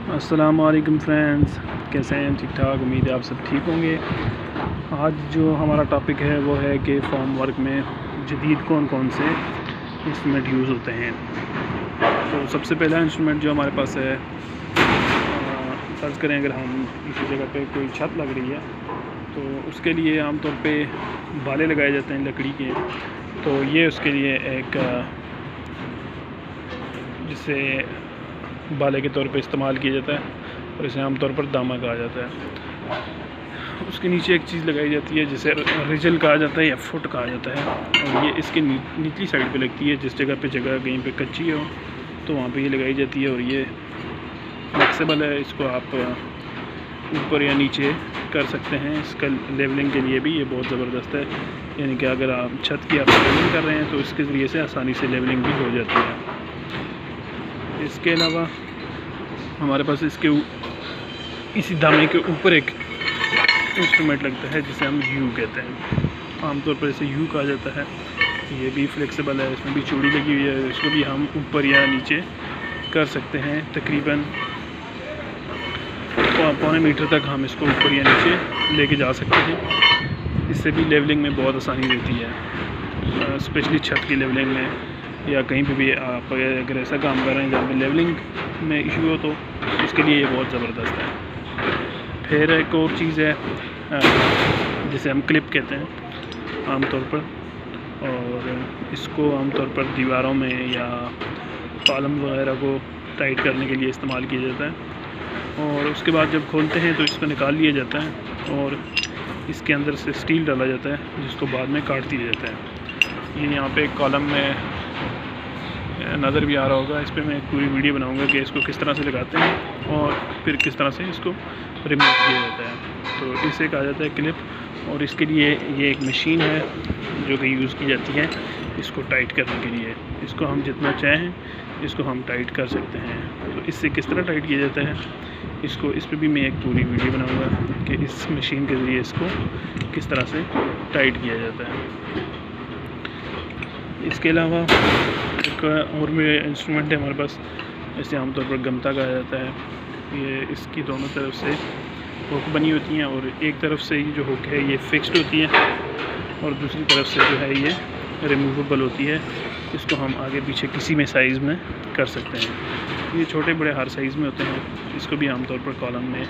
अस्सलामुअलैकुम फ्रेंड्स, कैसे हैं? ठीक ठाक, उम्मीद है आप सब ठीक होंगे। आज जो हमारा टॉपिक है वो है कि फॉर्म वर्क में जदीद कौन कौन से इंस्ट्रूमेंट यूज़ होते हैं। तो सबसे पहला इंस्ट्रूमेंट जो हमारे पास है, फ़र्ज़ करें अगर हम किसी जगह पे कोई छत लग रही है तो उसके लिए आमतौर पे बाले लगाए जाते हैं लकड़ी के। तो ये उसके लिए एक जिसे बाले के तौर पे इस्तेमाल किया जाता है और इसे आमतौर पर दामा कहा जाता है। उसके नीचे एक चीज़ लगाई जाती है जिसे रिजल कहा जाता है या फुट कहा जाता है, और ये इसके निचली साइड पे लगती है। जिस जगह पे कहीं पे कच्ची हो तो वहाँ पे ये लगाई जाती है, और ये फ्लेक्सिबल है, इसको आप ऊपर या नीचे कर सकते हैं। इसका लेवलिंग के लिए भी ये बहुत ज़बरदस्त है, यानी कि अगर आप छत की लेवलिंग कर रहे हैं तो इसके ज़रिए से आसानी से लेवलिंग भी हो जाती है। इसके अलावा हमारे पास इसी दामे के ऊपर एक इंस्ट्रूमेंट लगता है जिसे हम यू कहते हैं। आमतौर पर इसे यू कहा जाता है। ये भी फ्लेक्सिबल है, इसमें भी चूड़ी लगी हुई है। इसको भी हम ऊपर या नीचे कर सकते हैं। तकरीबन 1.25 मीटर तक हम इसको ऊपर या नीचे लेके जा सकते हैं। इससे भी लेवलिंग में बहुत आसानी रहती है, स्पेशली छत की लेवलिंग में या कहीं पे भी आप अगर ऐसा काम कर रहे हैं जहाँ पे लेवलिंग में इशू हो तो उसके लिए ये बहुत ज़बरदस्त है। फिर एक और चीज़ है जिसे हम क्लिप कहते हैं आमतौर पर, और इसको आमतौर पर दीवारों में या कॉलम वगैरह को टाइट करने के लिए इस्तेमाल किया जाता है। और उसके बाद जब खोलते हैं तो इसको निकाल लिया जाता है और इसके अंदर से स्टील डाला जाता है जिसको बाद में काट दिया जाता है। ये यहाँ पे कॉलम में नज़र भी आ रहा होगा। इस पर मैं एक पूरी वीडियो बनाऊंगा कि इसको किस तरह से लगाते हैं और फिर किस तरह से इसको रिमूव किया जाता है। तो इसे कहा जाता है क्लिप, और इसके लिए ये एक मशीन है जो कि यूज़ की जाती है इसको टाइट करने के लिए। इसको हम जितना चाहें इसको हम टाइट कर सकते हैं। तो इससे किस तरह टाइट किया जाता है इस पर भी मैं एक पूरी वीडियो बनाऊँगा कि इस मशीन के ज़रिए इसको किस तरह से टाइट किया जाता है। इसके अलावा एक और भी इंस्ट्रूमेंट है हमारे पास, इसे आमतौर पर गमता कहा जाता है। ये इसकी दोनों तरफ से हुक बनी होती हैं, और एक तरफ से ये जो हुक है ये फिक्स्ड होती है और दूसरी तरफ से जो है ये रिमूवेबल होती है। इसको हम आगे पीछे किसी में साइज़ में कर सकते हैं। ये छोटे बड़े हर साइज़ में होते हैं। इसको भी आमतौर पर कॉलम में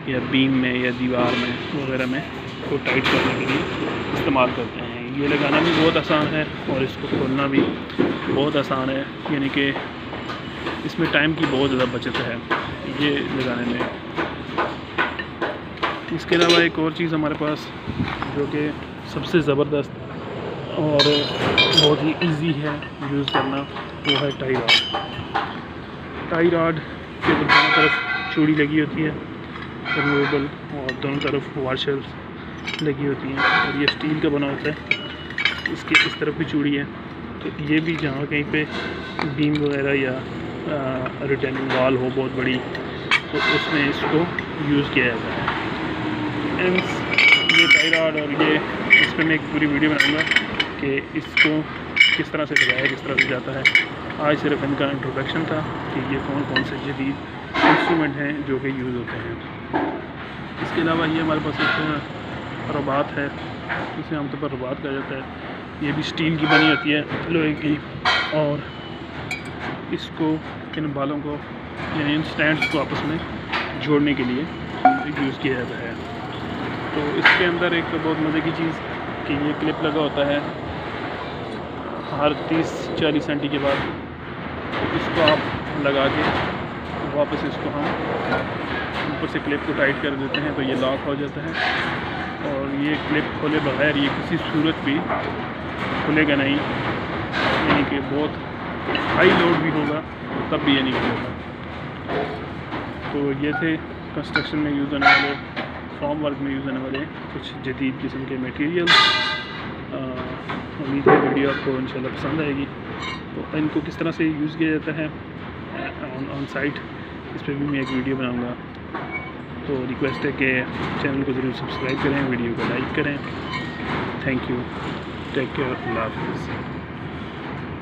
या बीम में या दीवार में वगैरह में को टाइट करने के लिए इस्तेमाल करते हैं। ये लगाना भी बहुत आसान है और इसको खोलना भी बहुत आसान है, यानी कि इसमें टाइम की बहुत ज़्यादा बचत है ये लगाने में। इसके अलावा एक और चीज़ हमारे पास जो कि सबसे ज़बरदस्त और बहुत ही इजी है यूज़ करना, वो है टाई रॉड। टाई रॉड के दोनों तरफ चूड़ी लगी होती है रिमूवेबल, और दोनों तरफ वॉशर्स लगी होती हैं, और ये स्टील का बना होता है। इसके इस तरफ भी चूड़ी है, तो ये भी जहाँ कहीं पे बीम वगैरह या रिटेनिंग वॉल हो बहुत बड़ी तो उसमें इसको यूज़ किया जाता है। ये टाई रॉड, और ये इस पर मैं एक पूरी वीडियो बनाऊंगा कि इसको किस तरह से लगाया किस तरह से जाता है। आज सिर्फ इनका इंट्रोडक्शन था कि ये कौन कौन से जदीद इंस्ट्रूमेंट हैं जो कि यूज़ होते हैं। इसके अलावा ये हमारे पास एक रबात है, इसे आमतौर पर रबात कहा जाता है। ये भी स्टील की बनी होती है, लोहे की, और इसको इन बालों को यानी इन स्टैंड्स को आपस में जोड़ने के लिए यूज़ किया जाता है। तो इसके अंदर एक बहुत मज़े की चीज़ कि ये क्लिप लगा होता है हर 30-40 सेंटी के बाद। इसको आप लगा के वापस इसको हम ऊपर से क्लिप को टाइट कर देते हैं तो ये लॉक हो जाता है, और ये क्लिप खोले बगैर ये किसी सूरत भी खुलेगा नहीं, यानी कि बहुत हाई लोड भी होगा तब भी ये नहीं खुलेगा। तो ये थे कंस्ट्रक्शन में यूज़ होने वाले, फॉर्म वर्क में यूज़ होने वाले कुछ जदीद किस्म के मटेरियल। उम्मीद है वीडियो आपको इंशाल्लाह पसंद आएगी। तो इनको किस तरह से यूज़ किया जाता है ऑन साइट, इस पर भी मैं एक वीडियो बनाऊँगा। तो रिक्वेस्ट है कि चैनल को ज़रूर सब्सक्राइब करें, वीडियो को लाइक करें। थैंक यू, टेक केयर, अल्लाह हाफ़िज़।